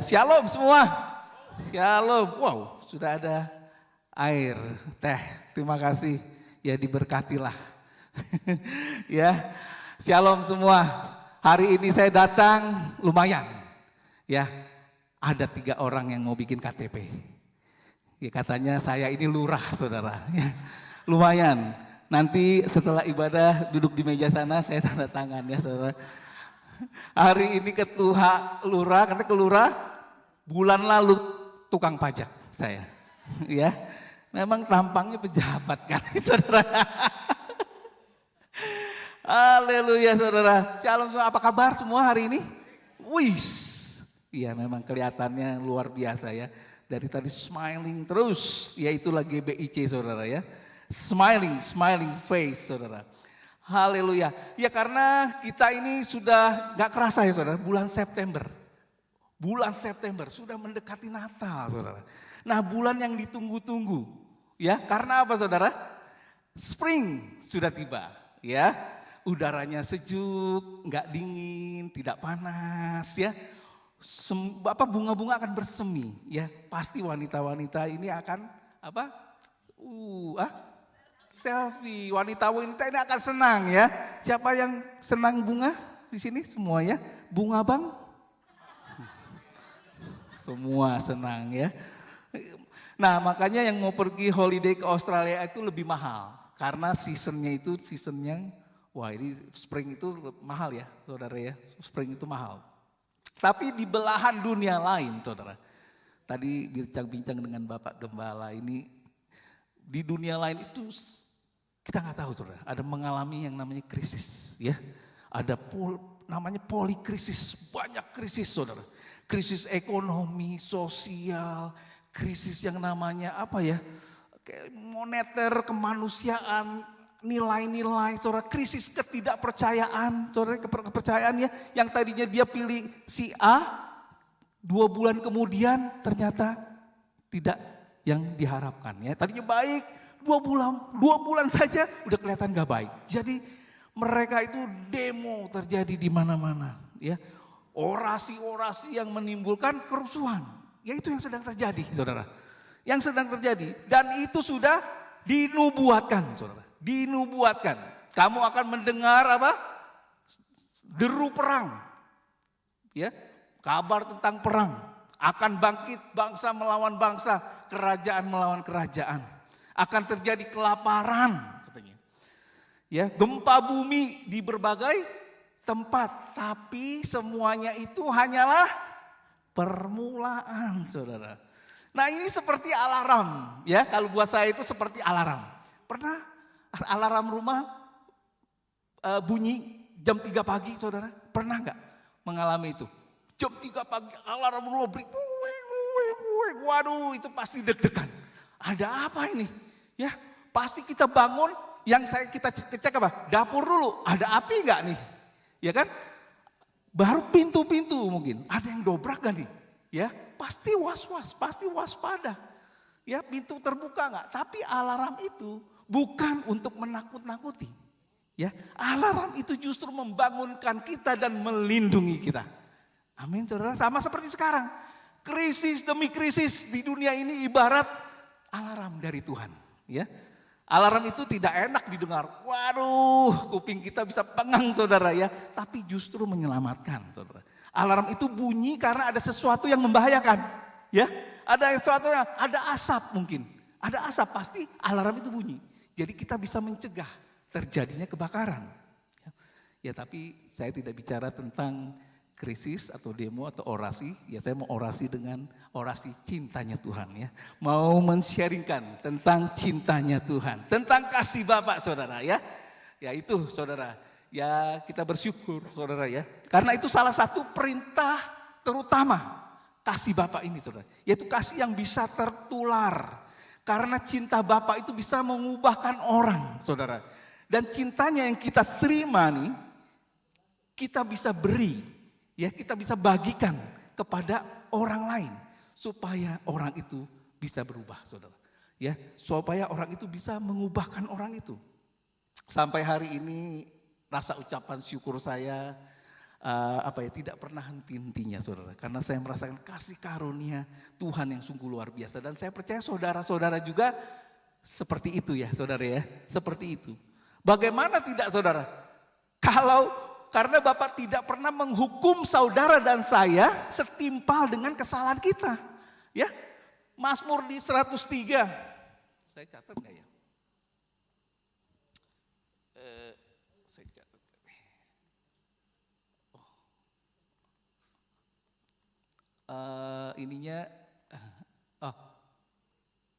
Shalom semua. Shalom. Wow, sudah ada air, teh. Terima kasih. Ya diberkatilah. Ya. Shalom semua. Hari ini saya datang lumayan. Ya. Ada 3 orang yang mau bikin KTP. Ya, katanya saya ini lurah, Saudara. Ya. Lumayan. Nanti setelah ibadah duduk di meja sana saya tanda tangan ya, Saudara. Hari ini ketua lurah, kata ke lurah, bulan lalu tukang pajak saya. Ya, memang tampangnya pejabat kan, Saudara. Haleluya, Saudara. Shalom semua, apa kabar semua hari ini? Wis, iya memang kelihatannya luar biasa ya. Dari tadi smiling terus, ya itulah GBIC, Saudara ya. Smiling face, Saudara. Haleluya. Ya karena kita ini sudah gak kerasa ya Saudara, bulan September. Bulan September sudah mendekati Natal, Saudara. Nah, bulan yang ditunggu-tunggu. Ya, karena apa Saudara? Spring sudah tiba, ya. Udaranya sejuk, gak dingin, tidak panas, ya. Bunga-bunga akan bersemi, ya. Pasti wanita-wanita ini akan selfie, wanita-wanita ini akan senang ya. Siapa yang senang bunga di sini semua ya? Bunga bang? Semua senang ya. Nah makanya yang mau pergi holiday ke Australia itu lebih mahal. Karena seasonnya itu wah ini spring itu mahal ya Saudara ya. Spring itu mahal. Tapi di belahan dunia lain Saudara. Tadi bincang-bincang dengan Bapak Gembala ini. Di dunia lain itu kita nggak tahu Saudara, ada mengalami yang namanya krisis ya. Ada namanya polikrisis, banyak krisis Saudara. Krisis ekonomi, sosial, krisis yang namanya moneter, kemanusiaan, nilai-nilai, Saudara, krisis ketidakpercayaan, Saudara, kepercayaan ya. Yang tadinya dia pilih si A, 2 bulan kemudian ternyata tidak yang diharapkan ya. Tadinya baik, 2 bulan saja udah kelihatan gak baik. Jadi mereka itu demo terjadi di mana-mana ya. Orasi-orasi yang menimbulkan kerusuhan. Ya itu yang sedang terjadi Saudara. Yang sedang terjadi dan itu sudah dinubuatkan Saudara. Dinubuatkan. Kamu akan mendengar deru perang. Ya, kabar tentang perang. Akan bangkit bangsa melawan bangsa, kerajaan melawan kerajaan. Akan terjadi kelaparan katanya. Ya, gempa bumi di berbagai tempat, tapi semuanya itu hanyalah permulaan, Saudara. Nah, ini seperti alarm, ya. Kalau buat saya itu seperti alarm. Pernah alarm rumah bunyi jam 3 pagi, Saudara? Pernah nggak mengalami itu? Jam 3 pagi alarm rumah beri, waduh, itu pasti deg-degan. Ada apa ini? Ya, pasti kita bangun, kita cek dapur dulu, ada api enggak nih? Ya kan? Baru pintu-pintu mungkin, ada yang dobrak gak nih? Ya, pasti was-was, pasti waspada. Ya, pintu terbuka enggak? Tapi alarm itu bukan untuk menakut-nakuti. Ya, alarm itu justru membangunkan kita dan melindungi kita. Amin, Saudara. Sama seperti sekarang. Krisis demi krisis di dunia ini ibarat alarm dari Tuhan, ya. Alarm itu tidak enak didengar. Waduh, kuping kita bisa pengang Saudara ya, tapi justru menyelamatkan Saudara. Alarm itu bunyi karena ada sesuatu yang membahayakan, ya. Ada asap mungkin. Ada asap pasti alarm itu bunyi. Jadi kita bisa mencegah terjadinya kebakaran. Ya, tapi saya tidak bicara tentang krisis atau demo atau orasi, ya saya mau orasi dengan orasi cintanya Tuhan ya. Mau men-sharingkan tentang cintanya Tuhan, tentang kasih Bapak Saudara ya. Ya itu Saudara, ya kita bersyukur Saudara ya. Karena itu salah satu perintah terutama kasih Bapak ini Saudara. Yaitu kasih yang bisa tertular. Karena cinta Bapak itu bisa mengubahkan orang Saudara. Dan cintanya yang kita terima nih, kita bisa beri. Ya, kita bisa bagikan kepada orang lain supaya orang itu bisa berubah, Saudara. Ya, supaya orang itu bisa mengubahkan orang itu. Sampai hari ini rasa ucapan syukur saya tidak pernah henti-hentinya saudara. Karena saya merasakan kasih karunia Tuhan yang sungguh luar biasa. Dan saya percaya saudara-saudara juga seperti itu ya saudara ya. Seperti itu. Bagaimana tidak saudara? Karena Bapak tidak pernah menghukum saudara dan saya setimpal dengan kesalahan kita. Ya, Mazmur di 103. Saya catat nggak ya? Saya catat.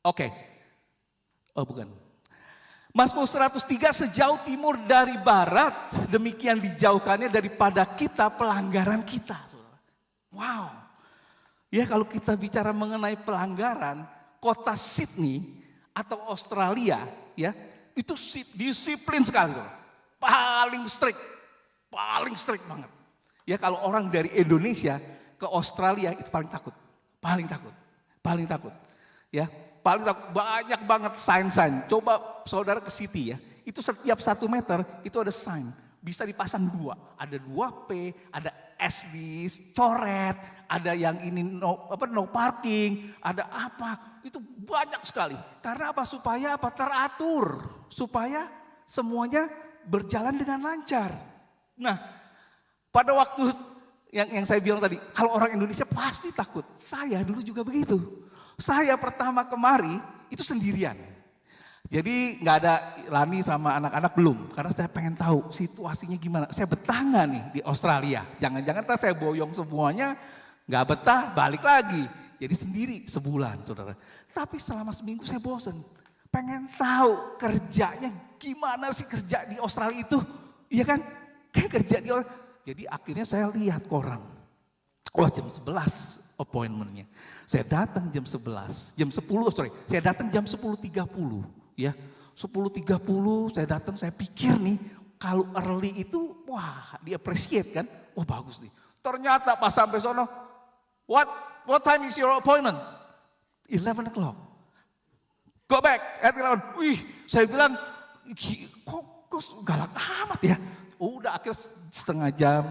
Oke. Oh bukan. Mazmur 103, sejauh timur dari barat, demikian dijauhkannya daripada kita pelanggaran kita. Wow. Ya kalau kita bicara mengenai pelanggaran, kota Sydney atau Australia ya, itu disiplin sekali. Paling strict banget. Ya kalau orang dari Indonesia ke Australia itu paling takut. Ya, paling takut, banyak banget sign. Coba saudara ke City ya, itu setiap 1 meter itu ada sign. Bisa dipasang 2, ada 2P, ada S dicoret, ada yang ini no parking, ada apa, itu banyak sekali. Karena apa? Supaya teratur, supaya semuanya berjalan dengan lancar. Nah, pada waktu yang saya bilang tadi, kalau orang Indonesia pasti takut. Saya dulu juga begitu. Saya pertama kemari itu sendirian. Jadi nggak ada Lani sama anak-anak belum. Karena saya pengen tahu situasinya gimana. Saya betah nggak nih di Australia. Jangan-jangan saya boyong semuanya, nggak betah balik lagi. Jadi sendiri sebulan saudara. Tapi selama seminggu saya bosen. Pengen tahu kerjanya gimana sih kerja di Australia itu. Iya kan? Kerja di Australia. Jadi akhirnya saya lihat koran. Oh jam 11 appointmentnya. Saya datang jam 11, saya datang jam 10.30 ya. 10.30 saya datang, saya pikir nih kalau early itu wah di-appreciate kan. Oh bagus nih. Ternyata pas sampai sono, what time is your appointment? 11 o'clock. Go back at 11. Wih, saya bilang kok galak amat ya. Udah akhirnya setengah jam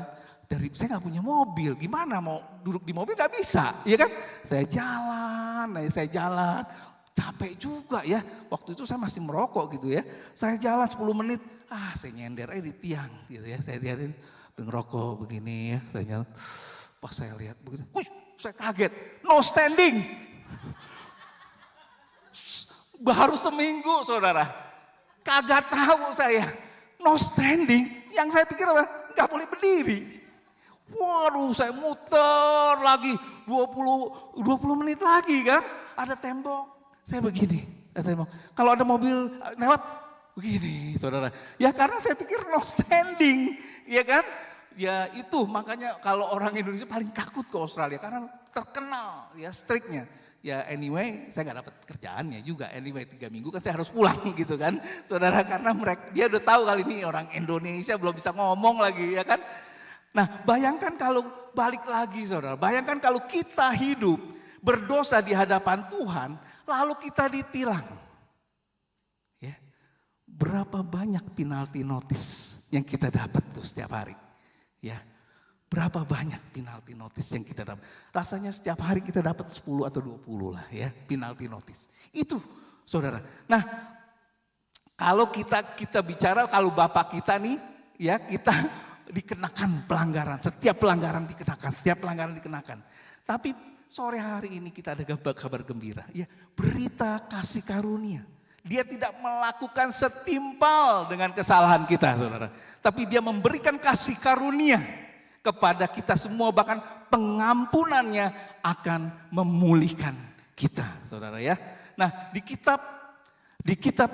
saya nggak punya mobil, gimana mau duduk di mobil nggak bisa, ya kan? Saya jalan, capek juga ya. Waktu itu saya masih merokok gitu ya. Saya jalan 10 menit, saya nyender aja di tiang gitu ya. Saya lihatin ngerokok begini ya, saya jalan. Pas saya lihat begitu, saya kaget, no standing. Baru seminggu saudara, kagak tahu saya, no standing. Yang saya pikir apa? Nggak boleh berdiri. Waduh, saya muter lagi 20 menit lagi kan. Ada tembok. Saya begini, ada tembok. Kalau ada mobil lewat begini, saudara. Ya karena saya pikir no standing, ya kan? Ya itu makanya kalau orang Indonesia paling takut ke Australia karena terkenal ya striknya. Ya anyway, saya nggak dapat kerjaannya juga. Anyway 3 minggu kan saya harus pulang gitu kan, saudara, karena dia udah tahu kali ini orang Indonesia belum bisa ngomong lagi ya kan. Nah bayangkan kalau balik lagi saudara, bayangkan kalau kita hidup berdosa di hadapan Tuhan, lalu kita ditilang. Ya, berapa banyak penalti notice yang kita dapat tuh setiap hari, ya. Berapa banyak penalti notice yang kita dapat. Rasanya setiap hari kita dapat 10 atau 20 lah ya penalti notice. Itu saudara. Nah kalau kita bicara kalau Bapak kita nih ya kita dikenakan pelanggaran. Setiap pelanggaran dikenakan. Tapi sore hari ini kita ada kabar gembira. Ya, berita kasih karunia. Dia tidak melakukan setimpal dengan kesalahan kita saudara. Tapi dia memberikan kasih karunia kepada kita semua, bahkan pengampunannya akan memulihkan kita, saudara ya. Nah di kitab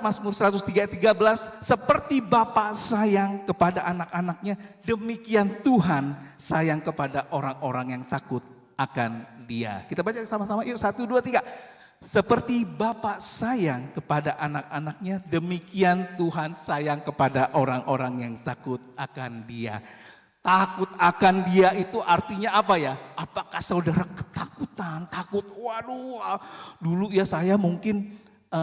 Mazmur 103:13, seperti Bapa sayang kepada anak-anaknya, demikian Tuhan sayang kepada orang-orang yang takut akan Dia. Kita baca sama-sama yuk, 1, 2, 3. Seperti Bapa sayang kepada anak-anaknya, demikian Tuhan sayang kepada orang-orang yang takut akan Dia. Takut akan Dia itu artinya apa ya? Apakah saudara ketakutan, takut? Waduh, dulu ya saya mungkin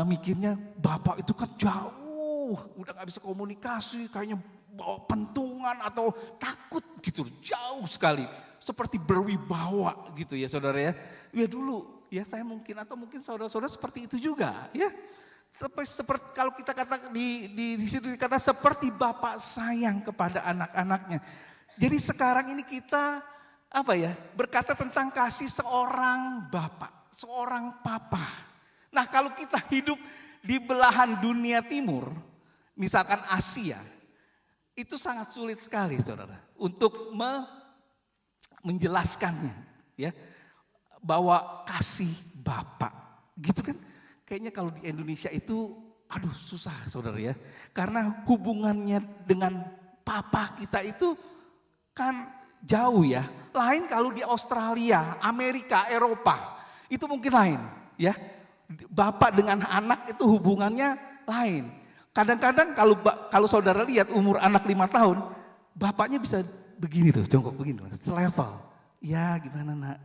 mikirnya Bapak itu kan jauh, udah gak bisa komunikasi, kayaknya bawa pentungan atau takut gitu, jauh sekali. Seperti berwibawa gitu ya saudara ya. Ya dulu ya saya mungkin atau mungkin saudara-saudara seperti itu juga ya. Seperti kalau kita kata di situ dikata seperti bapak sayang kepada anak-anaknya. Jadi sekarang ini kita apa ya berkata tentang kasih seorang bapak, seorang papa. Nah kalau kita hidup di belahan dunia timur, misalkan Asia, itu sangat sulit sekali saudara untuk menjelaskannya ya bahwa kasih bapak gitu kan kayaknya kalau di Indonesia itu aduh susah saudara ya karena hubungannya dengan papa kita itu kan jauh ya lain kalau di Australia, Amerika, Eropa itu mungkin lain ya bapak dengan anak itu hubungannya lain kadang-kadang kalau saudara lihat umur anak 5 tahun bapaknya bisa begini tuh, jongkok begini, selevel. Ya gimana nak?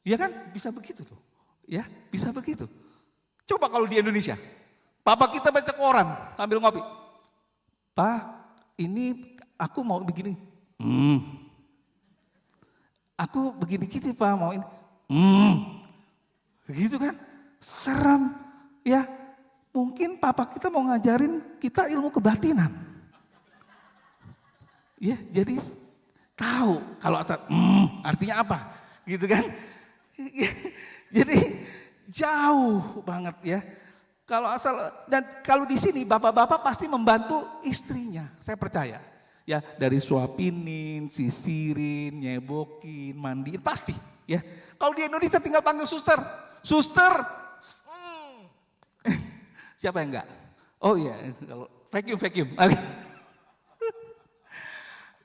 Ya kan bisa begitu tuh. Ya bisa begitu. Coba kalau di Indonesia, papa kita baca koran sambil ngopi. Pak, ini aku mau begini. Aku begini gitu pak mau ini. Begitu kan? Serem. Ya mungkin papa kita mau ngajarin kita ilmu kebatinan. Ya jadi tahu kalau asal artinya apa gitu kan jadi jauh banget ya kalau asal dan kalau di sini bapak-bapak pasti membantu istrinya saya percaya ya dari suapinin sisirin nyebokin mandiin pasti ya kalau di Indonesia tinggal panggil suster siapa yang enggak oh iya kalau vacuum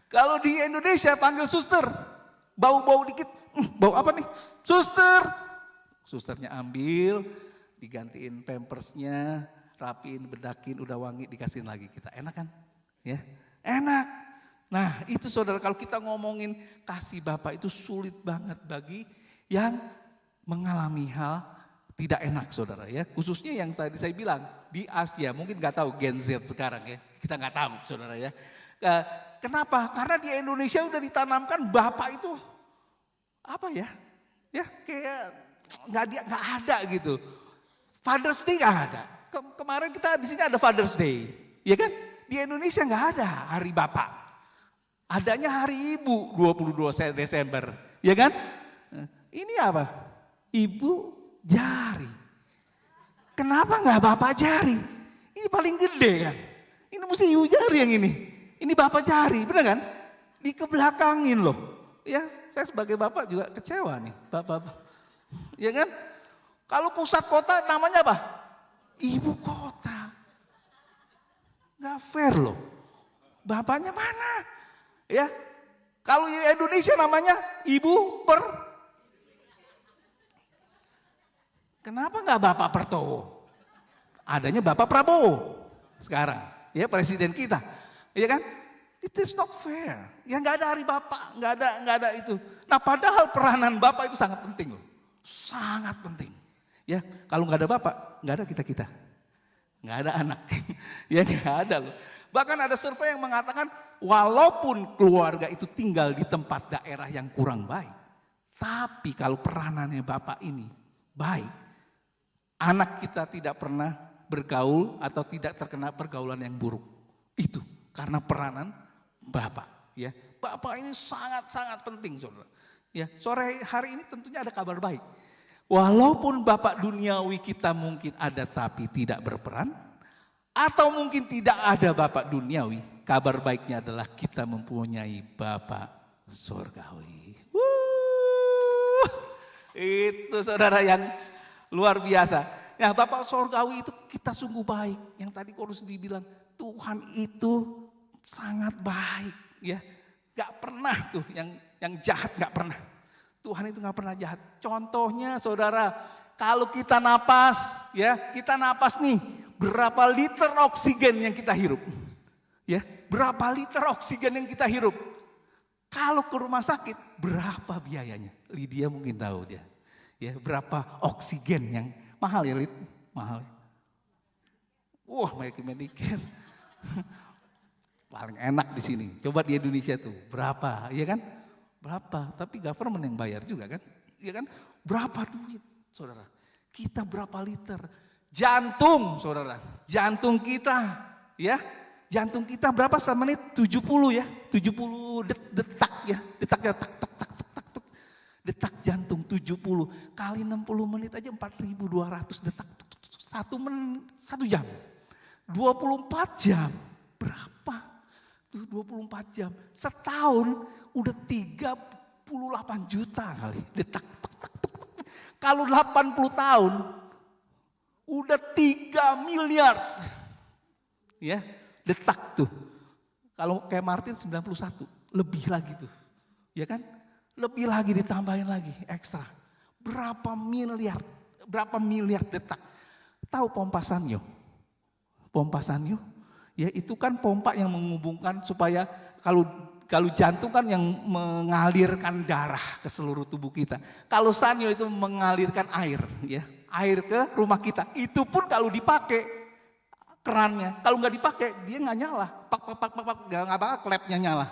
Kalau di Indonesia panggil suster, bau-bau dikit, bau apa nih? Suster. Susternya ambil, digantiin pampersnya, rapiin, bedakin, udah wangi, dikasihin lagi kita. Enak kan? Ya, enak. Nah itu saudara kalau kita ngomongin kasih Bapak itu sulit banget bagi yang mengalami hal tidak enak saudara ya. Khususnya yang tadi saya bilang di Asia, mungkin gak tahu Gen Z sekarang ya. Kita gak tahu saudara ya. Kenapa? Karena di Indonesia udah ditanamkan bapak itu apa ya? Ya kayak nggak ada gitu. Father's Day nggak ada. Kemarin kita di sini ada Father's Day, ya kan? Di Indonesia nggak ada hari bapak. Adanya hari ibu 22 Desember, ya kan? Ini apa? Ibu jari. Kenapa nggak bapak jari? Ini paling gede kan? Ini mesti ibu jari yang ini. Ini bapak jari, benar kan? Dikebelakangin loh. Ya, saya sebagai bapak juga kecewa nih, bapak. Ya kan? Kalau pusat kota namanya apa? Ibu kota. Gak fair loh. Bapaknya mana? Ya. Kalau di Indonesia namanya ibu Kenapa nggak Bapak Pertowo? Adanya Bapak Prabowo sekarang, ya presiden kita. Iya kan? It is not fair. Ya nggak ada hari bapak, nggak ada itu. Nah padahal peranan bapak itu sangat penting loh, sangat penting. Ya kalau nggak ada bapak, nggak ada kita, nggak ada anak, ya nggak ada loh. Bahkan ada survei yang mengatakan walaupun keluarga itu tinggal di tempat daerah yang kurang baik, tapi kalau peranannya bapak ini baik, anak kita tidak pernah bergaul atau tidak terkena pergaulan yang buruk. Itu. Karena peranan Bapak, ya. Bapak ini sangat-sangat penting, saudara. Ya, sore hari ini tentunya ada kabar baik. Walaupun Bapak duniawi kita mungkin ada tapi tidak berperan, atau mungkin tidak ada Bapak duniawi, kabar baiknya adalah kita mempunyai Bapak surgawi. Itu saudara yang luar biasa. Ya, Bapak surgawi itu kita sungguh baik. Yang tadi Korus dibilang Tuhan itu sangat baik ya, nggak pernah tuh yang jahat nggak pernah. Tuhan itu nggak pernah jahat. Contohnya saudara, kalau kita napas ya, kita napas nih berapa liter oksigen yang kita hirup, ya berapa liter oksigen yang kita hirup. Kalau ke rumah sakit berapa biayanya? Lydia mungkin tahu dia, ya berapa oksigen yang mahal ya Lid, mahal. Wah Medicare. paling enak di sini. Coba di Indonesia tuh berapa, iya kan? Berapa? Tapi government yang bayar juga kan? Iya kan? Berapa duit, saudara? Kita berapa liter? Jantung, saudara. Jantung kita, ya. Jantung kita berapa semenit? 70 ya. 70 detak ya. Detaknya tak tak tak tak tak tak. Detak jantung 70 kali 60 menit aja 4.200 detak. 1 jam. 24 jam. Berapa? Tuh 24 jam. Setahun udah 38 juta kali detak. Kalau 80 tahun udah 3 miliar. Ya, detak tuh. Kalau kayak Martin 91, lebih lagi tuh. Ya kan? Lebih lagi ditambahin lagi ekstra. Berapa miliar detak. Tahu pompa Sanyo? Pompa Sanyo? Ya itu kan pompa yang menghubungkan supaya kalau jantung kan yang mengalirkan darah ke seluruh tubuh kita. Kalau Sanyo itu mengalirkan air, ya, air ke rumah kita. Itu pun kalau dipakai kerannya, kalau nggak dipakai dia nggak nyala, nggak bakal klepnya nyala.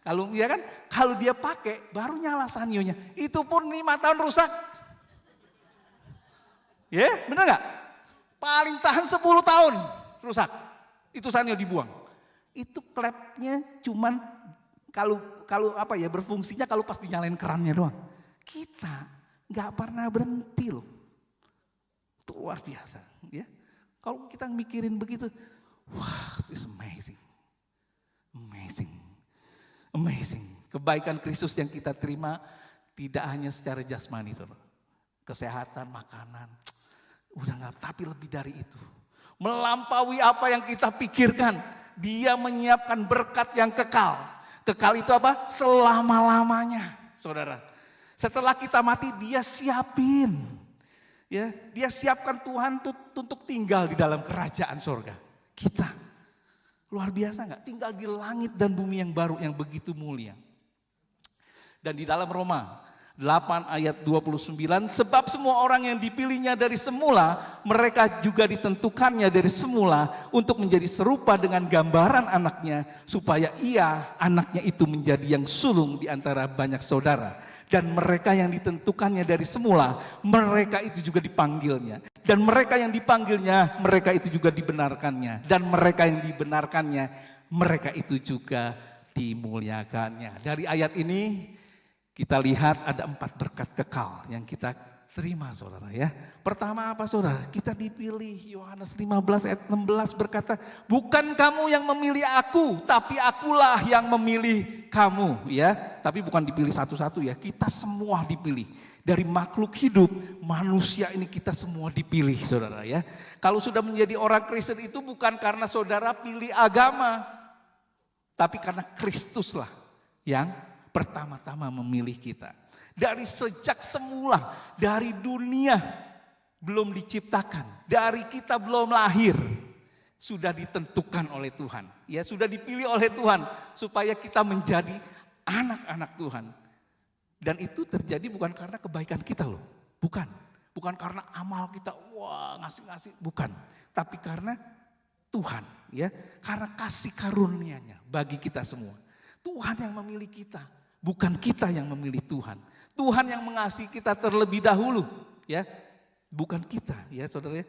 Kalau ya kan, kalau dia pakai baru nyala Sanyonya. Itu pun 5 tahun rusak. Ya, bener nggak? Paling tahan 10 tahun rusak. Itu Sanyo dibuang. Itu klepnya cuman kalau apa ya berfungsinya kalau pas dinyalain kerannya doang. Kita nggak pernah berhenti loh. Itu luar biasa, ya. Kalau kita mikirin begitu, wah, it's amazing. Amazing. Amazing. Kebaikan Kristus yang kita terima tidak hanya secara jasmani, saudara. Kesehatan, makanan, udah nggak, tapi lebih dari itu. Melampaui apa yang kita pikirkan. Dia menyiapkan berkat yang kekal. Kekal itu apa? Selama-lamanya, saudara. Setelah kita mati, dia siapin. Ya, dia siapkan Tuhan untuk tinggal di dalam kerajaan sorga. Kita, luar biasa nggak? Tinggal di langit dan bumi yang baru yang begitu mulia. Dan di dalam Roma 8 ayat 29, sebab semua orang yang dipilihnya dari semula, mereka juga ditentukannya dari semula untuk menjadi serupa dengan gambaran anaknya, supaya ia, anaknya itu menjadi yang sulung di antara banyak saudara. Dan mereka yang ditentukannya dari semula, mereka itu juga dipanggilnya. Dan mereka yang dipanggilnya, mereka itu juga dibenarkannya. Dan mereka yang dibenarkannya, mereka itu juga dimuliakannya. Dari ayat ini kita lihat ada 4 berkat kekal yang kita terima, saudara, ya. Pertama apa, saudara? Kita dipilih. Yohanes 15 ayat 16 berkata, bukan kamu yang memilih aku, tapi akulah yang memilih kamu, ya. Tapi bukan dipilih satu-satu, ya. Kita semua dipilih. Dari makhluk hidup, manusia ini kita semua dipilih, saudara, ya. Kalau sudah menjadi orang Kristen itu bukan karena saudara pilih agama, tapi karena Kristuslah yang pertama-tama memilih kita. Dari sejak semula, dari dunia belum diciptakan, dari kita belum lahir, sudah ditentukan oleh Tuhan. Ya, sudah dipilih oleh Tuhan supaya kita menjadi anak-anak Tuhan. Dan itu terjadi bukan karena kebaikan kita loh, bukan. Bukan karena amal kita, wah ngasih-ngasih, bukan. Tapi karena Tuhan, ya, karena kasih karunia-Nya bagi kita semua. Tuhan yang memilih kita, bukan kita yang memilih Tuhan. Tuhan yang mengasihi kita terlebih dahulu, ya, bukan kita, ya, saudara.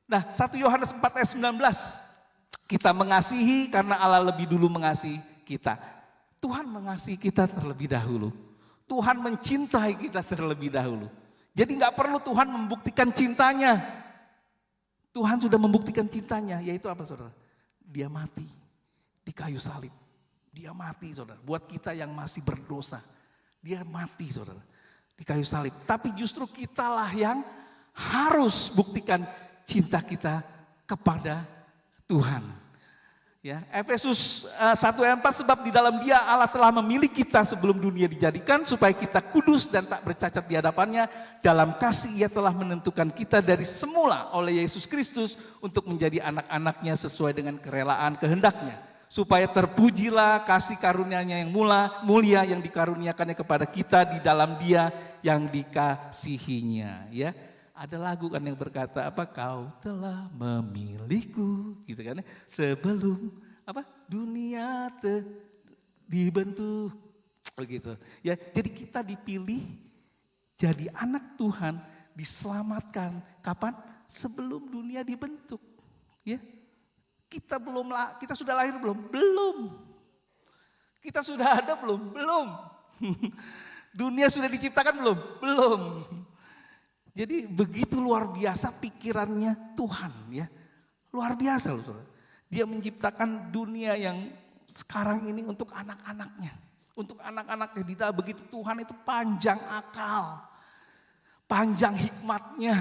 Nah, 1 Yohanes 4 ayat 19, kita mengasihi karena Allah lebih dulu mengasihi kita. Tuhan mengasihi kita terlebih dahulu. Tuhan mencintai kita terlebih dahulu. Jadi nggak perlu Tuhan membuktikan cintanya. Tuhan sudah membuktikan cintanya, yaitu apa, saudara? Dia mati di kayu salib. Dia mati, saudara, buat kita yang masih berdosa. Dia mati, saudara, di kayu salib. Tapi justru kitalah yang harus buktikan cinta kita kepada Tuhan. Ya, Efesus 1 ayat 4, sebab di dalam Dia Allah telah memilih kita sebelum dunia dijadikan supaya kita kudus dan tak bercacat di hadapannya. Dalam kasih Ia telah menentukan kita dari semula oleh Yesus Kristus untuk menjadi anak-anaknya sesuai dengan kerelaan kehendaknya. Supaya terpujilah kasih karunia-Nya yang mulia yang dikaruniakannya kepada kita di dalam Dia yang dikasihinya. Ya, ada lagu kan yang berkata apa? Kau telah memilihku, gitu kan? Sebelum apa? dunia dibentuk. Begitu. Ya, jadi kita dipilih jadi anak Tuhan, diselamatkan. Kapan? Sebelum dunia dibentuk. Ya. Kita sudah lahir belum? Belum. Kita sudah ada belum? Belum. Dunia sudah diciptakan belum? Belum. Jadi begitu luar biasa pikirannya Tuhan, ya. Luar biasa loh, saudara. Dia menciptakan dunia yang sekarang ini untuk anak-anaknya. Untuk anak-anaknya, di dalam begitu Tuhan itu panjang akal. Panjang hikmatnya.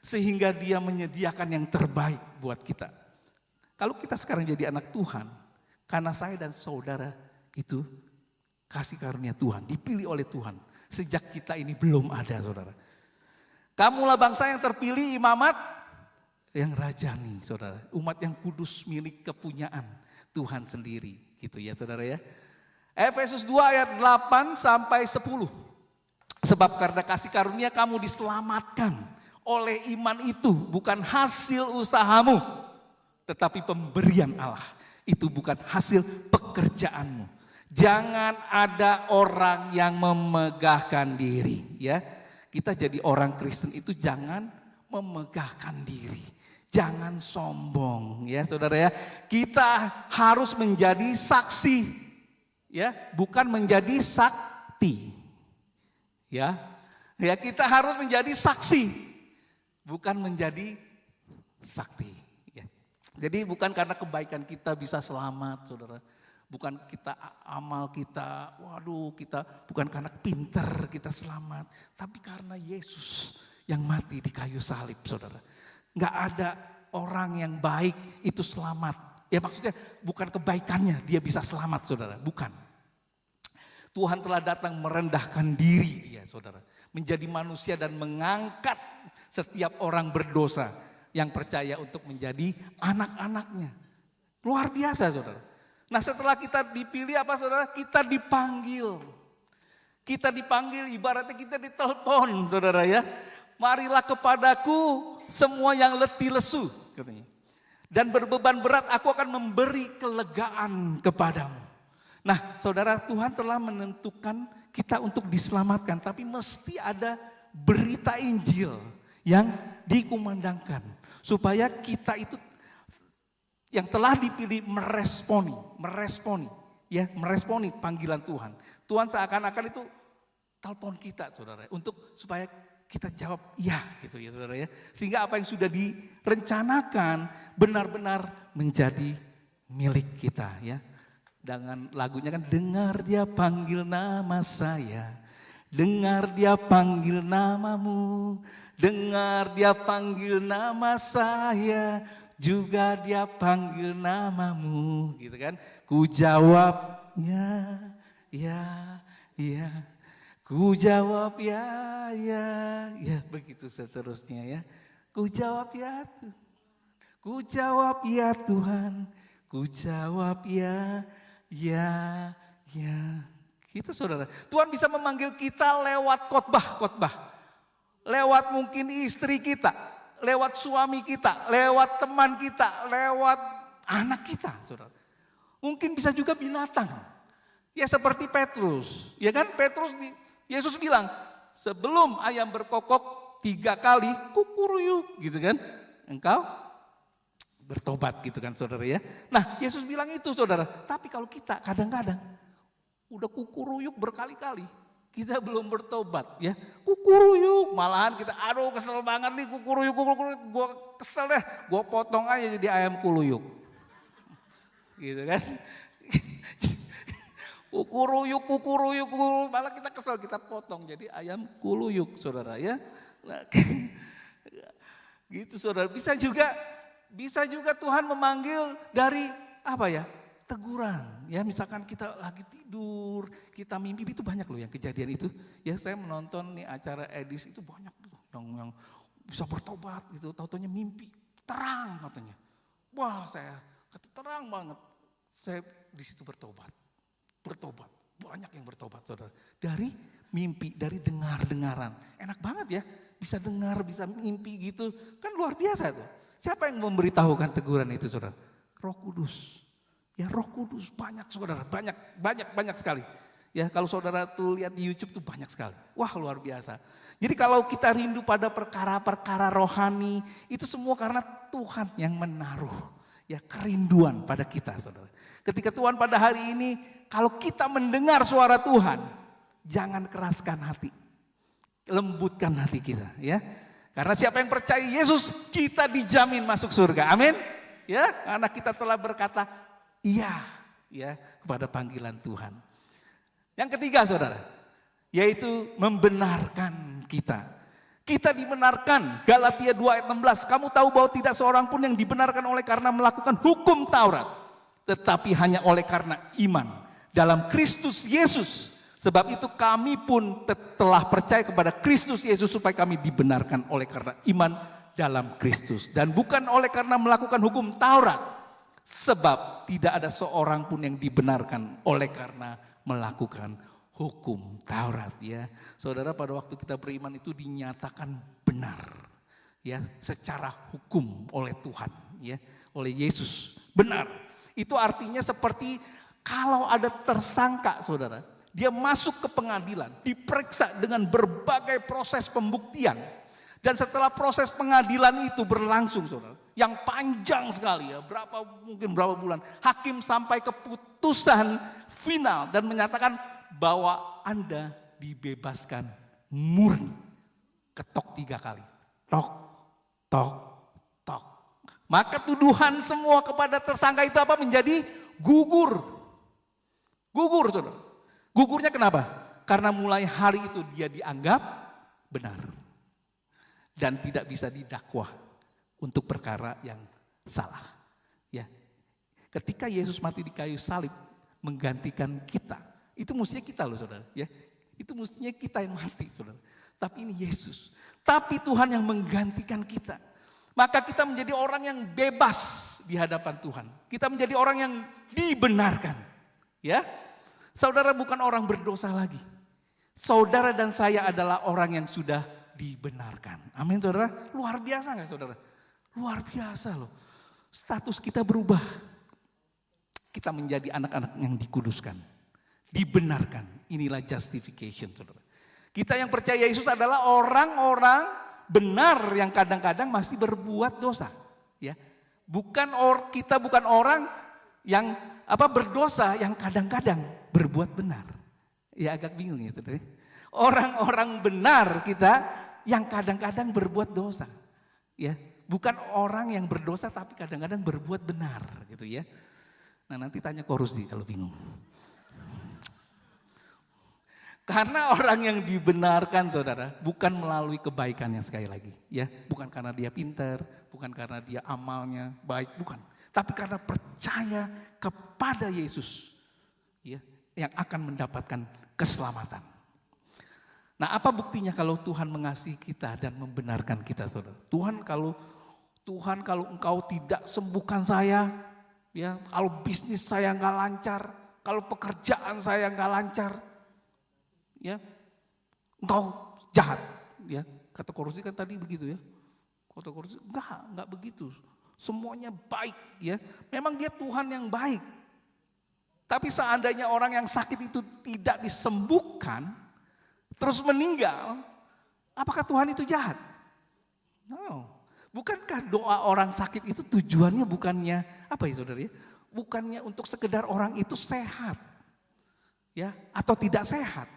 Sehingga dia menyediakan yang terbaik buat kita. Kalau kita sekarang jadi anak Tuhan, karena saya dan saudara itu kasih karunia Tuhan, dipilih oleh Tuhan. Sejak kita ini belum ada, saudara. Kamulah bangsa yang terpilih, imamat yang rajani, saudara. Umat yang kudus milik kepunyaan Tuhan sendiri, gitu ya saudara ya. Efesus 2 ayat 8 sampai 10. Sebab karena kasih karunia kamu diselamatkan oleh iman itu, bukan hasil usahamu, tetapi pemberian Allah. Itu bukan hasil pekerjaanmu. Jangan ada orang yang memegahkan diri, ya. Kita jadi orang Kristen itu jangan memegahkan diri. Jangan sombong, ya saudara ya. Kita harus menjadi saksi, ya, bukan menjadi sakti. Ya. Ya, kita harus menjadi saksi, bukan menjadi sakti, ya. Jadi bukan karena kebaikan kita bisa selamat, saudara. Bukan kita amal kita, kita bukan karena pinter kita selamat. Tapi karena Yesus yang mati di kayu salib, saudara. Nggak ada orang yang baik itu selamat. Ya maksudnya bukan kebaikannya dia bisa selamat, saudara. Bukan. Tuhan telah datang merendahkan diri dia, saudara. Menjadi manusia dan mengangkat setiap orang berdosa yang percaya untuk menjadi anak-anaknya. Luar biasa, saudara. Nah setelah kita dipilih apa saudara? Kita dipanggil. Kita dipanggil ibaratnya kita ditelepon saudara ya. Marilah kepadaku semua yang letih lesu katanya. Dan berbeban berat aku akan memberi kelegaan kepadamu. Nah saudara, Tuhan telah menentukan kita untuk diselamatkan. Tapi mesti ada berita Injil yang dikumandangkan. Supaya kita itu yang telah dipilih meresponi panggilan Tuhan. Tuhan seakan-akan itu telepon kita saudara, untuk supaya kita jawab iya gitu ya saudara ya. Sehingga apa yang sudah direncanakan benar-benar menjadi milik kita ya. Dengan lagunya kan, dengar dia panggil nama saya, dengar dia panggil namamu, dengar dia panggil nama saya, juga dia panggil namamu, gitu kan? Ku jawabnya, ya, ya. Ku jawab ya, begitu seterusnya ya. Ku jawab ya, ku jawab ya Tuhan, ku jawab ya, ya. Gitu saudara. Tuhan bisa memanggil kita lewat khotbah, lewat mungkin istri kita. Lewat suami kita, lewat teman kita, lewat anak kita, saudara. Mungkin bisa juga binatang. Ya seperti Petrus, ya kan? Yesus bilang, sebelum ayam berkokok 3 kali, kukuruyuk, gitu kan? Engkau bertobat, gitu kan, saudara ya? Nah, Yesus bilang itu, saudara. Tapi kalau kita kadang-kadang udah kukuruyuk berkali-kali, kita belum bertobat ya. Kukuruyuk, malahan kita aduh kesel banget nih kukuruyuk. Gue kesel deh, gue potong aja jadi ayam kuluyuk. Gitu kan. Kukuruyuk, malah kita kesel, kita potong jadi ayam kuluyuk saudara ya. Nah, gitu saudara, bisa juga Tuhan memanggil dari apa ya? Teguran, ya misalkan kita lagi tidur, kita mimpi, itu banyak loh yang kejadian itu. Ya saya menonton nih acara Edis itu banyak tuh yang bisa bertobat gitu, tau-taunya mimpi, terang katanya. Wah saya kata terang banget, saya di situ bertobat, banyak yang bertobat saudara. Dari mimpi, dari dengar-dengaran, enak banget ya, bisa dengar, bisa mimpi gitu, kan luar biasa tuh. Siapa yang memberitahukan teguran itu saudara? Roh Kudus. Ya Roh Kudus banyak saudara, banyak sekali. Ya kalau saudara tuh lihat di YouTube tuh banyak sekali. Wah luar biasa. Jadi kalau kita rindu pada perkara-perkara rohani, itu semua karena Tuhan yang menaruh ya kerinduan pada kita saudara. Ketika Tuhan pada hari ini, kalau kita mendengar suara Tuhan, jangan keraskan hati. Lembutkan hati kita ya. Karena siapa yang percaya Yesus, kita dijamin masuk surga. Amin. Ya, karena kita telah berkata iya ya kepada panggilan Tuhan. Yang ketiga saudara, yaitu membenarkan kita. Kita dibenarkan, Galatia 2 ayat 16. Kamu tahu bahwa tidak seorang pun yang dibenarkan oleh karena melakukan hukum Taurat. Tetapi hanya oleh karena iman dalam Kristus Yesus. Sebab itu kami pun telah percaya kepada Kristus Yesus supaya kami dibenarkan oleh karena iman dalam Kristus. Dan bukan oleh karena melakukan hukum Taurat. Sebab tidak ada seorang pun yang dibenarkan oleh karena melakukan hukum Taurat ya. Saudara, pada waktu kita beriman itu dinyatakan benar ya secara hukum oleh Tuhan ya, oleh Yesus. Benar. Itu artinya seperti kalau ada tersangka saudara, dia masuk ke pengadilan, diperiksa dengan berbagai proses pembuktian. Dan setelah proses pengadilan itu berlangsung saudara, yang panjang sekali ya, mungkin berapa bulan, hakim sampai keputusan final dan menyatakan bahwa Anda dibebaskan murni. Ketok 3 kali. Tok, tok, tok. Maka tuduhan semua kepada tersangka itu apa? Menjadi gugur. Gugur saudara. Gugurnya kenapa? Karena mulai hari itu dia dianggap benar. Dan tidak bisa didakwah untuk perkara yang salah. Ya. Ketika Yesus mati di kayu salib menggantikan kita, itu mestinya kita loh saudara. Ya. Itu mestinya kita yang mati saudara. Tapi ini Yesus. Tapi Tuhan yang menggantikan kita. Maka kita menjadi orang yang bebas di hadapan Tuhan. Kita menjadi orang yang dibenarkan. Ya. Saudara bukan orang berdosa lagi. Saudara dan saya adalah orang yang sudah dibenarkan. Amin saudara. Luar biasa gak saudara? Luar biasa loh. Status kita berubah. Kita menjadi anak-anak yang dikuduskan. Dibenarkan. Inilah justification saudara. Kita yang percaya Yesus adalah orang-orang benar yang kadang-kadang masih berbuat dosa. Ya, kita bukan orang yang berdosa yang kadang-kadang berbuat benar. Ya agak bingung ya saudara. Orang-orang benar kita yang kadang-kadang berbuat dosa. Ya, bukan orang yang berdosa tapi kadang-kadang berbuat benar gitu ya. Nah, nanti tanya Korusi kalau bingung. Karena orang yang dibenarkan saudara bukan melalui kebaikannya sekali lagi. Ya, bukan karena dia pintar, bukan karena dia amalnya baik, bukan. Tapi karena percaya kepada Yesus ya, yang akan mendapatkan keselamatan. Nah, apa buktinya kalau Tuhan mengasihi kita dan membenarkan kita saudara? Tuhan kalau engkau tidak sembuhkan saya, ya, kalau bisnis saya nggak lancar, kalau pekerjaan saya nggak lancar, ya, engkau jahat, ya. Kata Korusi kan tadi begitu ya. Kata Korusi enggak begitu. Semuanya baik, ya. Memang dia Tuhan yang baik. Tapi seandainya orang yang sakit itu tidak disembuhkan, terus meninggal, apakah Tuhan itu jahat? No. Bukankah doa orang sakit itu tujuannya bukannya apa ya saudara ya? Bukannya untuk sekedar orang itu sehat, ya, atau tidak sehat.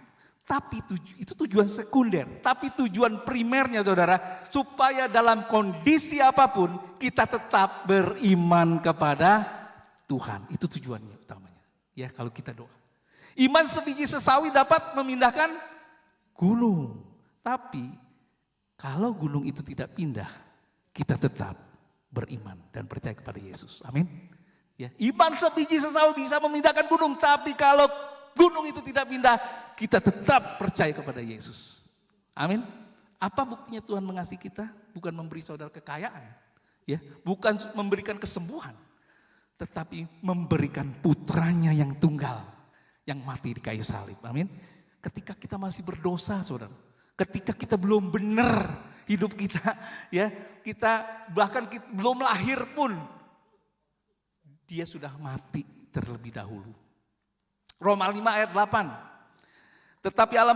Tapi itu tujuan sekunder. Tapi tujuan primernya saudara, supaya dalam kondisi apapun kita tetap beriman kepada Tuhan. Itu tujuannya utamanya. Ya, kalau kita doa. Iman sebiji sesawi dapat memindahkan gunung. Tapi kalau gunung itu tidak pindah, kita tetap beriman dan percaya kepada Yesus. Amin. Ya, iman sebiji sesawi bisa memindahkan gunung, tapi kalau gunung itu tidak pindah, kita tetap percaya kepada Yesus. Amin. Apa buktinya Tuhan mengasihi kita? Bukan memberi saudara kekayaan, ya, bukan memberikan kesembuhan, tetapi memberikan putranya yang tunggal yang mati di kayu salib. Amin. Ketika kita masih berdosa, saudara, ketika kita belum benar hidup kita, ya, kita bahkan belum lahir pun, dia sudah mati terlebih dahulu. Roma 5 ayat 8. Tetapi Allah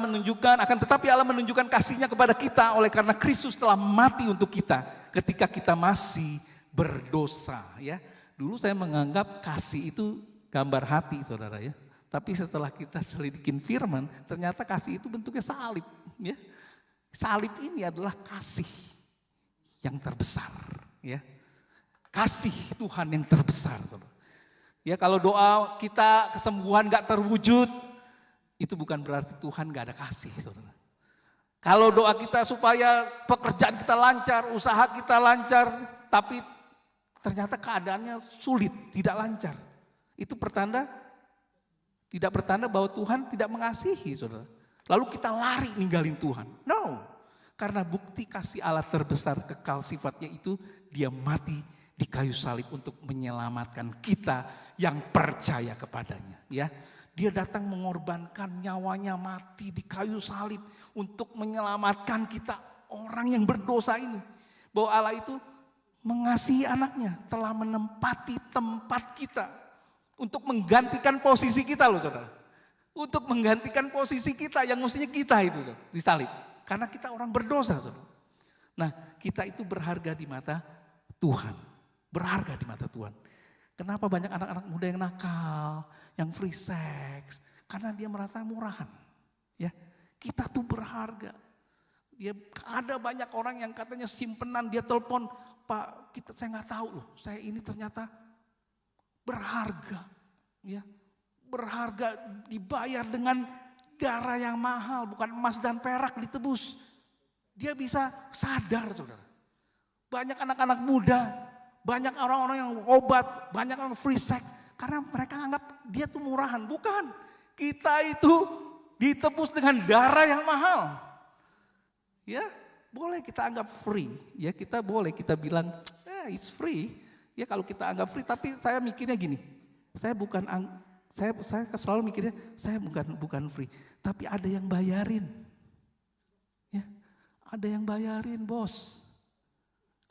menunjukkan kasih-Nya kepada kita oleh karena Kristus telah mati untuk kita ketika kita masih berdosa, ya. Dulu saya menganggap kasih itu gambar hati, saudara, ya. Tapi setelah kita selidikin firman, ternyata kasih itu bentuknya salib, ya. Salib ini adalah kasih yang terbesar, ya. Kasih Tuhan yang terbesar, saudara. Ya, kalau doa kita kesembuhan gak terwujud, itu bukan berarti Tuhan gak ada kasih, saudara. Kalau doa kita supaya pekerjaan kita lancar, usaha kita lancar, tapi ternyata keadaannya sulit, tidak lancar. Itu tidak bertanda bahwa Tuhan tidak mengasihi, saudara. Lalu kita lari ninggalin Tuhan. No, karena bukti kasih Allah terbesar kekal sifatnya itu, Dia mati di kayu salib untuk menyelamatkan kita yang percaya kepadanya. Ya, Dia datang mengorbankan nyawanya, mati di kayu salib untuk menyelamatkan kita orang yang berdosa ini. Bahwa Allah itu mengasihi anaknya, telah menempati tempat kita untuk menggantikan posisi kita loh, saudara. Untuk menggantikan posisi kita yang mestinya kita itu, saudara, disalib. Karena kita orang berdosa, saudara. Nah, kita itu berharga di mata Tuhan. Berharga di mata Tuhan. Kenapa banyak anak-anak muda yang nakal, yang free sex? Karena dia merasa murahan. Ya, kita tuh berharga. Ya, ada banyak orang yang katanya simpenan, dia telepon, Pak, saya nggak tahu loh, saya ini ternyata berharga, ya, berharga, dibayar dengan darah yang mahal, bukan emas dan perak ditebus. Dia bisa sadar, saudara. Banyak anak-anak muda, banyak orang-orang yang obat, banyak orang free sex, karena mereka anggap dia tuh murahan. Bukan, kita itu ditebus dengan darah yang mahal. Ya, boleh kita anggap free, ya kita boleh kita bilang, it's free, ya kalau kita anggap free. Tapi saya mikirnya gini, saya selalu mikirnya saya bukan free, tapi ada yang bayarin, ya ada yang bayarin, bos,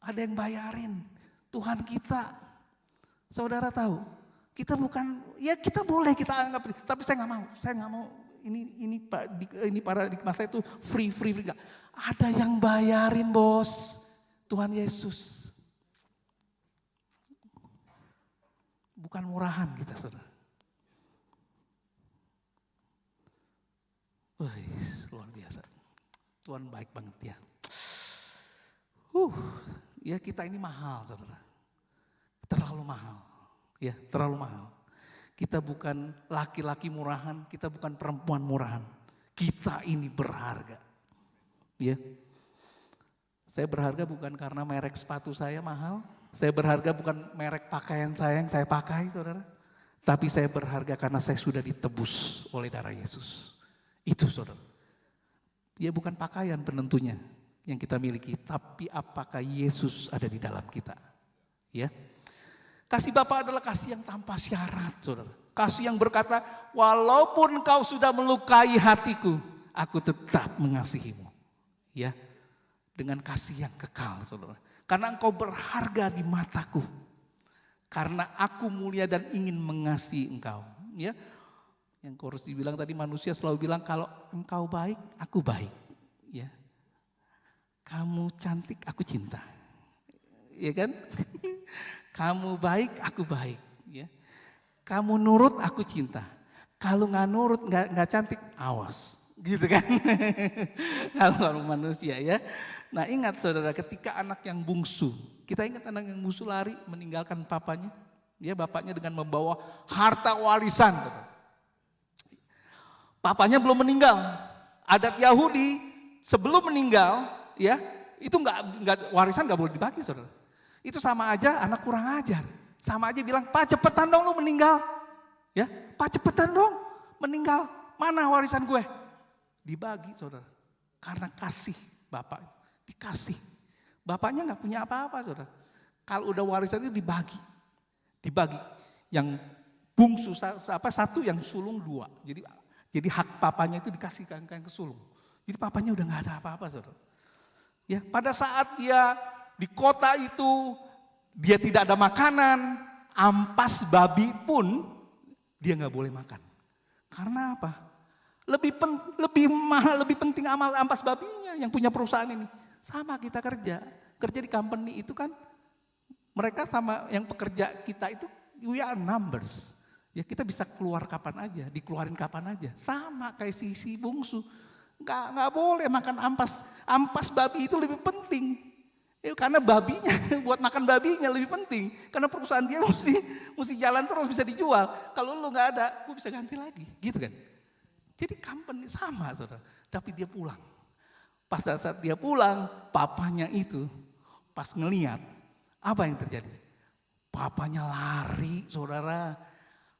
ada yang bayarin. Tuhan kita, saudara tahu, kita bukan, ya kita boleh kita anggap, tapi saya nggak mau. Ini para di masa itu free enggak. Ada yang bayarin, bos. Tuhan Yesus. Bukan murahan kita, saudara. Luar biasa. Tuhan baik banget ya. Ya kita ini mahal, saudara. Terlalu mahal. Ya, terlalu mahal. Kita bukan laki-laki murahan, kita bukan perempuan murahan. Kita ini berharga. Ya. Saya berharga bukan karena merek sepatu saya mahal. Saya berharga bukan merek pakaian saya yang saya pakai, saudara. Tapi saya berharga karena saya sudah ditebus oleh darah Yesus. Itu, saudara. Ya bukan pakaian penentunya yang kita miliki, tapi apakah Yesus ada di dalam kita. Ya. Kasih Bapa adalah kasih yang tanpa syarat, saudara. Kasih yang berkata, walaupun kau sudah melukai hatiku, aku tetap mengasihimu. Ya, dengan kasih yang kekal, saudara. Karena engkau berharga di mataku. Karena aku mulia dan ingin mengasihi engkau. Ya, yang Korus dibilang tadi, manusia selalu bilang kalau engkau baik, aku baik. Ya, kamu cantik, aku cinta. Ya kan? Kamu baik, aku baik. Ya. Kamu nurut, aku cinta. Kalau nggak nurut, nggak cantik, awas. Gitu kan? Kalau manusia ya. Nah ingat saudara, ketika anak yang bungsu, kita ingat anak yang bungsu lari meninggalkan papanya. Ya, bapaknya dengan membawa harta warisan. Papanya belum meninggal. Adat Yahudi sebelum meninggal, ya itu warisan nggak boleh dibagi, saudara. Itu sama aja anak kurang ajar. Sama aja bilang, Pak cepetan dong lu meninggal. Ya, Pak cepetan dong meninggal. Mana warisan gue? Dibagi, saudara. Karena kasih bapak itu. Dikasih. Bapaknya gak punya apa-apa, saudara. Kalau udah warisan itu dibagi. Dibagi. Yang bungsu satu, yang sulung dua. Jadi hak papanya itu dikasihkan ke sulung. Jadi papanya udah gak ada apa-apa, saudara. Ya, pada saat dia di kota itu, dia tidak ada makanan, ampas babi pun dia nggak boleh makan. Karena apa? Lebih mahal, lebih penting amal ampas babinya yang punya perusahaan ini. Sama kita kerja di company itu kan mereka sama yang pekerja kita itu we are numbers. Ya kita bisa keluar kapan aja, dikeluarin kapan aja. Sama kayak si bungsu. Nggak boleh makan ampas babi itu lebih penting. Ya, karena babinya, buat makan babinya lebih penting. Karena perusahaan dia mesti jalan terus, bisa dijual. Kalau lu nggak ada, gue bisa ganti lagi. Gitu kan. Jadi company sama saudara. Tapi dia pulang. Pas saat dia pulang, papanya itu pas ngeliat, apa yang terjadi? Papanya lari saudara.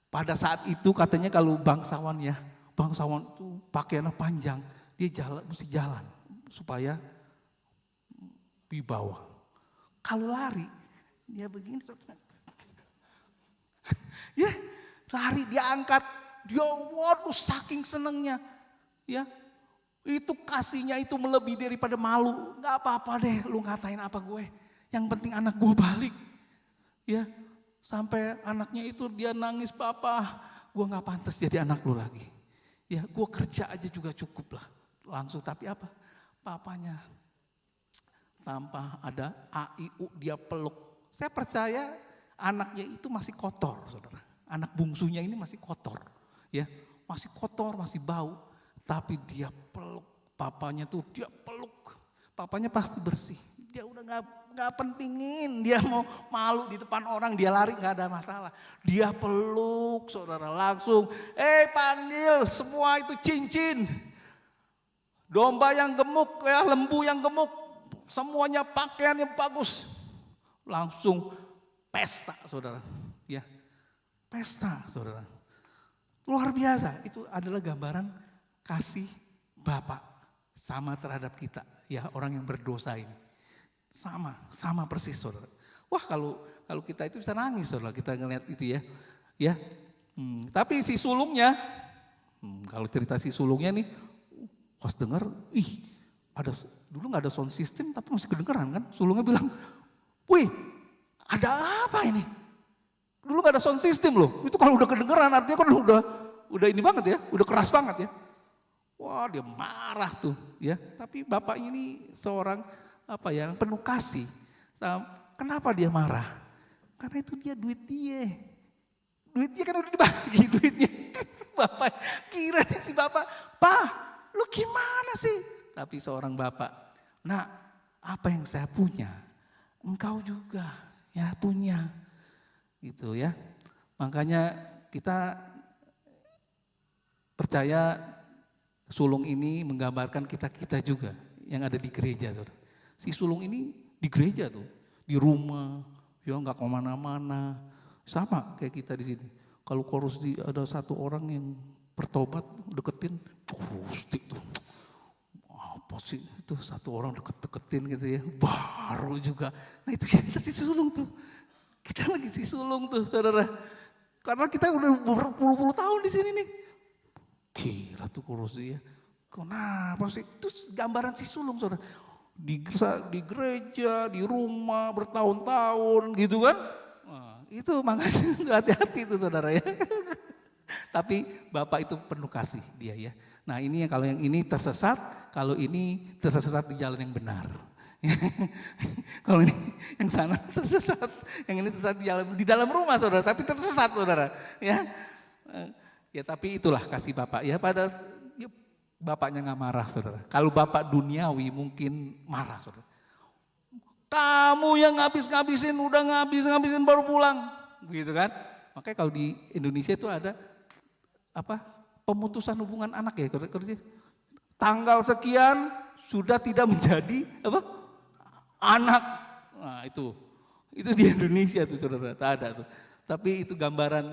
Pada saat itu katanya kalau bangsawan itu pakaiannya panjang. Dia mesti jalan supaya di bawah. Kalau lari, dia begini. Ya, lari dia angkat. Dia waduh saking senengnya. Ya, itu kasihnya itu melebihi daripada malu. Gak apa-apa deh lu ngatain apa gue. Yang penting anak gue balik. Ya, sampai anaknya itu dia nangis, papa gue gak pantas jadi anak lu lagi. Ya, gue kerja aja juga cukup lah. Langsung tapi apa? Papanya tanpa ada AIU dia peluk. Saya percaya anaknya itu masih kotor, saudara. Anak bungsunya ini masih kotor, ya, masih kotor, masih bau. Tapi dia peluk papanya tuh, dia peluk. Papanya pasti bersih. Dia udah nggak pentingin, dia mau malu di depan orang, dia lari nggak ada masalah. Dia peluk, saudara, langsung, panggil semua itu cincin. Domba yang gemuk, ya lembu yang gemuk. Semuanya pakaian yang bagus. Langsung pesta saudara. Ya, pesta saudara. Luar biasa. Itu adalah gambaran kasih Bapa sama terhadap kita. Ya, orang yang berdosa ini. Sama persis saudara. Wah kalau kita itu bisa nangis saudara. Kita ngeliat itu ya. Ya. Tapi si sulungnya. Kalau cerita si sulungnya nih. Pas dengar, dulu nggak ada sound system tapi masih kedengeran kan. Sulungnya bilang, wih ada apa ini? Dulu nggak ada sound system loh. Itu kalau udah kedengeran artinya kan udah ini banget ya, udah keras banget ya. Wah dia marah tuh ya. Tapi bapak ini seorang penuh kasih. Kenapa dia marah? Karena itu dia duit dia. Duitnya kan udah dibagi duitnya. Bapak kira si bapak, Pak lu gimana sih? Tapi seorang bapak, nak apa yang saya punya, engkau juga ya punya. Gitu ya. Makanya kita percaya sulung ini menggambarkan kita juga yang ada di gereja. Saudara. Si sulung ini di gereja tuh, di rumah, ya nggak kemana-mana. Sama kayak kita di sini. Kalau korupsi ada satu orang yang bertobat, deketin, Gusti tuh. Apa sih itu satu orang deket-deketin gitu ya, baru juga. Nah itu kita si sulung tuh. Kita lagi si sulung tuh saudara. Karena kita udah berpuluh-puluh tahun di sini nih. Gila tuh korupsi ya. Kenapa sih? Itu gambaran si sulung saudara. Di gereja, di rumah bertahun-tahun gitu kan. Nah, itu makanya hati-hati tuh saudara ya. Tapi Bapak itu penuh kasih dia ya. Nah ini kalau yang ini tersesat, kalau ini tersesat di jalan yang benar. Kalau ini yang sana tersesat, yang ini tersesat di dalam rumah saudara, tapi tersesat saudara. Ya tapi itulah kasih Bapak ya. Bapaknya nggak marah saudara. Kalau Bapak duniawi mungkin marah saudara. Kamu yang ngabisin baru pulang, gitu kan? Makanya kalau di Indonesia itu ada pemutusan hubungan anak ya, tanggal sekian sudah tidak menjadi anak. Nah itu di Indonesia tuh saudara, tak ada tuh. Tapi itu gambaran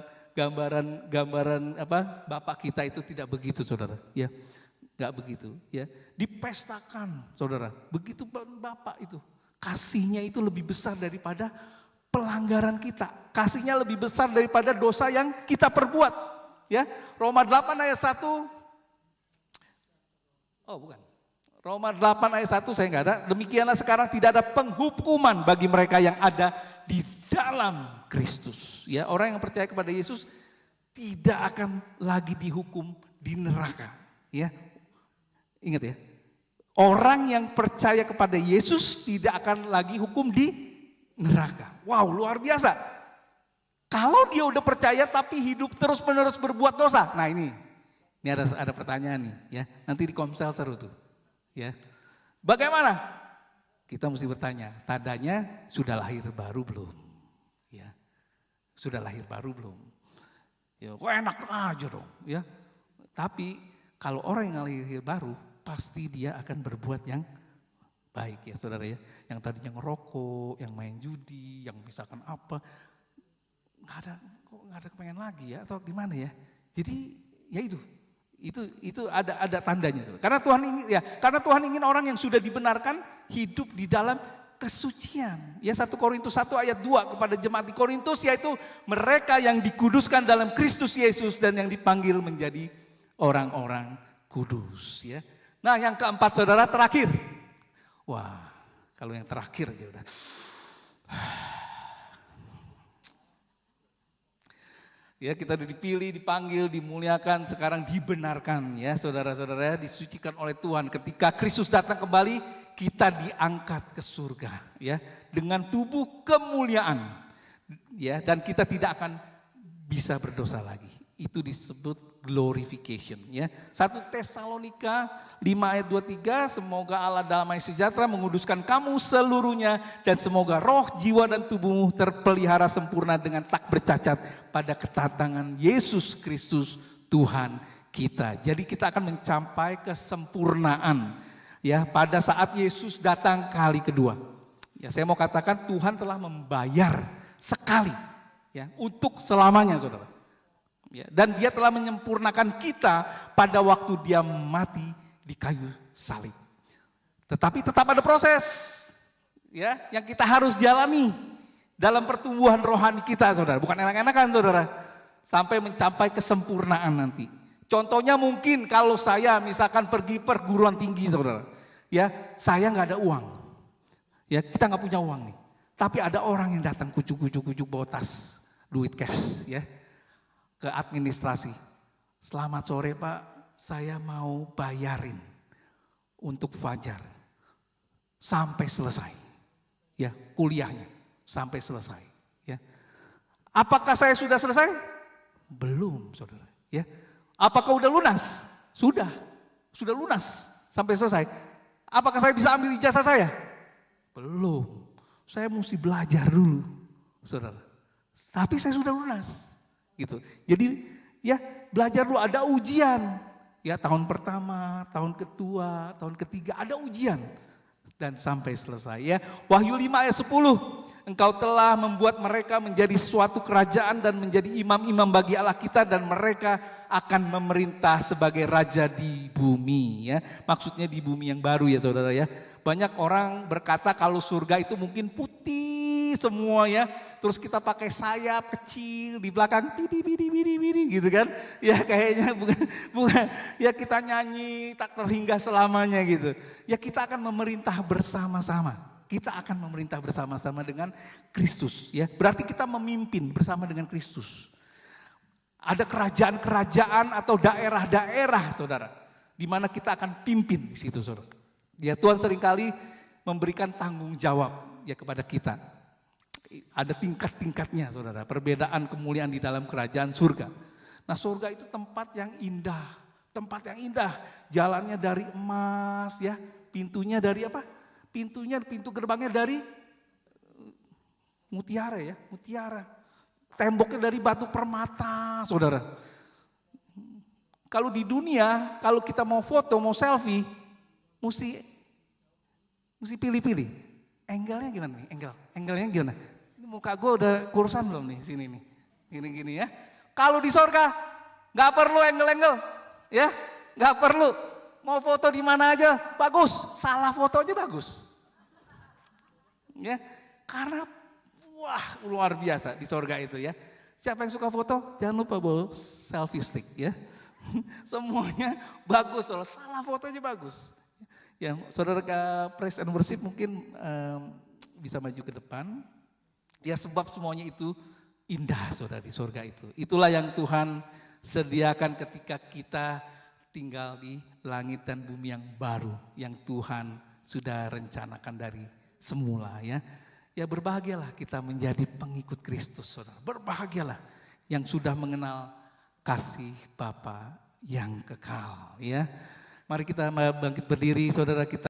Bapak kita itu tidak begitu saudara, ya, nggak begitu, ya. Dipestakan saudara, begitu Bapak itu kasihnya itu lebih besar daripada pelanggaran kita, kasihnya lebih besar daripada dosa yang kita perbuat. Ya, Roma 8 ayat 1. Oh, bukan. Roma 8 ayat 1 saya enggak ada. Demikianlah sekarang tidak ada penghukuman bagi mereka yang ada di dalam Kristus. Ya, orang yang percaya kepada Yesus tidak akan lagi dihukum di neraka. Ya, ingat ya. Orang yang percaya kepada Yesus tidak akan lagi hukum di neraka. Wow, luar biasa. Kalau dia udah percaya tapi hidup terus-menerus berbuat dosa. Nah ini ada pertanyaan nih ya. Nanti di Komsel seru tuh. Ya. Bagaimana? Kita mesti bertanya, tandanya sudah lahir baru belum? Ya. Sudah lahir baru belum? Ya, kok enak aja dong, ya. Tapi kalau orang yang lahir baru pasti dia akan berbuat yang baik ya saudara ya. Yang tadinya ngerokok, yang main judi, yang misalkan apa, nggak ada kepengen lagi ya atau gimana ya. Jadi ya itu ada tandanya. Saudara. Karena Tuhan ingin orang yang sudah dibenarkan hidup di dalam kesucian. Ya 1 Korintus 1 ayat 2 kepada jemaat di Korintus, yaitu mereka yang dikuduskan dalam Kristus Yesus dan yang dipanggil menjadi orang-orang kudus ya. Nah yang keempat saudara terakhir. Wah kalau yang terakhir aja udah. Ya kita dipilih, dipanggil, dimuliakan, sekarang dibenarkan ya saudara-saudara, disucikan oleh Tuhan. Ketika Kristus datang kembali, kita diangkat ke surga ya dengan tubuh kemuliaan ya, dan kita tidak akan bisa berdosa lagi. Itu disebut glorification ya. 1 Tesalonika 5 ayat 23, semoga Allah damai sejahtera menguduskan kamu seluruhnya dan semoga roh, jiwa dan tubuhmu terpelihara sempurna dengan tak bercacat pada kedatangan Yesus Kristus Tuhan kita. Jadi kita akan mencapai kesempurnaan ya pada saat Yesus datang kali kedua. Ya saya mau katakan Tuhan telah membayar sekali ya untuk selamanya saudara. Ya, dan dia telah menyempurnakan kita pada waktu dia mati di kayu salib. Tetapi tetap ada proses ya yang kita harus jalani dalam pertumbuhan rohani kita saudara. Bukan enak-enakan saudara. Sampai mencapai kesempurnaan nanti. Contohnya mungkin kalau saya misalkan pergi perguruan tinggi saudara. Ya saya nggak ada uang. Ya kita nggak punya uang nih. Tapi ada orang yang datang kucuk bawa tas duit cash ya. Ke administrasi. Selamat sore Pak, saya mau bayarin untuk Fajar sampai selesai. Ya, kuliahnya sampai selesai, ya. Apakah saya sudah selesai? Belum, Saudara, ya. Apakah udah lunas? Sudah lunas sampai selesai. Apakah saya bisa ambil ijazah saya? Belum. Saya mesti belajar dulu, Saudara. Tapi saya sudah lunas. Gitu. Jadi ya belajar dulu, ada ujian. Ya tahun pertama, tahun kedua, tahun ketiga ada ujian. Dan sampai selesai ya. Wahyu 5 ayat 10. Engkau telah membuat mereka menjadi suatu kerajaan dan menjadi imam-imam bagi Allah kita. Dan mereka akan memerintah sebagai raja di bumi ya. Maksudnya di bumi yang baru ya saudara ya. Banyak orang berkata kalau surga itu mungkin putih semua ya. Terus kita pakai sayap kecil di belakang bidi gitu kan. Ya kayaknya bukan ya kita nyanyi tak terhingga selamanya gitu. Ya kita akan memerintah bersama-sama. Kita akan memerintah bersama-sama dengan Kristus ya. Berarti kita memimpin bersama dengan Kristus. Ada kerajaan-kerajaan atau daerah-daerah saudara. Di mana kita akan pimpin di situ saudara. Ya Tuhan seringkali memberikan tanggung jawab ya kepada kita. Ada tingkat-tingkatnya saudara, perbedaan kemuliaan di dalam kerajaan surga. Nah surga itu tempat yang indah, jalannya dari emas ya, pintunya dari apa? Pintu gerbangnya dari mutiara ya, temboknya dari batu permata saudara. Kalau di dunia, kalau kita mau foto, mau selfie, mesti pilih-pilih. Angle-nya gimana nih? Angle-nya gimana? Ini muka gue udah kurusan belum nih sini nih. Gini-gini ya. Kalau di sorga nggak perlu angle-angle, ya, nggak perlu. Mau foto di mana aja bagus, salah foto aja bagus. Ya, karena wah luar biasa di sorga itu ya. Siapa yang suka foto? Jangan lupa bawa selfie stick ya. Semuanya bagus, salah foto aja bagus. Ya, saudara praise and worship mungkin bisa maju ke depan. Ya sebab semuanya itu indah saudara di surga itu. Itulah yang Tuhan sediakan ketika kita tinggal di langit dan bumi yang baru. Yang Tuhan sudah rencanakan dari semula ya. Ya berbahagialah kita menjadi pengikut Kristus saudara. Berbahagialah yang sudah mengenal kasih Bapa yang kekal ya. Mari kita bangkit berdiri saudara, kita